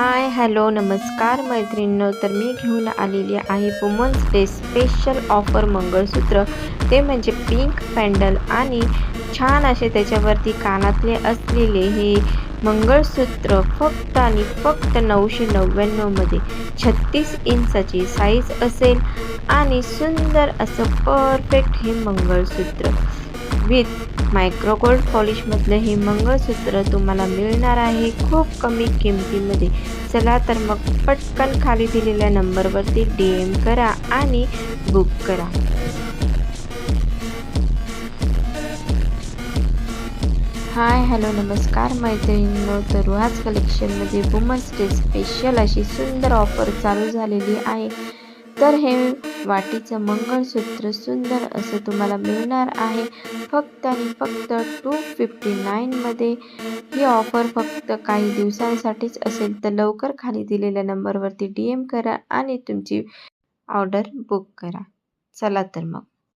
हाय, hello, नमस्कार मैत्रिणींनो. तर मी घेऊन आलेली आहे वुमन्स डे स्पेशल ऑफर मंगळसूत्र. ते म्हणजे पिंक पॅन्डल आणि छान असे त्याच्यावरती कानातले असलेले हे मंगळसूत्र फक्त आणि फक्त 999मध्ये 36 इंचाची साईज असेल आणि सुंदर असं परफेक्ट हे मंगळसूत्र विथ मायक्रो गोल्ड पॉलिशमधलं हे मंगळसूत्र तुम्हाला मिळणार आहे खूप कमी किमतीमध्ये. चला तर मग पटकन खाली दिलेल्या नंबरवरती DM करा आणि बुक करा. हाय, हॅलो, नमस्कार मैत्रिणींनो. तर रुहाज कलेक्शनमध्ये वुमन्स डे स्पेशल अशी सुंदर ऑफर चालू झालेली आहे. तर हे वाटीचं मंगळसूत्र सुंदर असं तुम्हाला मिळणार आहे फक्त आणि फक्त 259मध्ये. ही ऑफर फक्त काही दिवसांसाठीच असेल, तर लवकर खाली दिलेल्या नंबरवरती DM करा आणि तुमची ऑर्डर बुक करा. चला तर मग.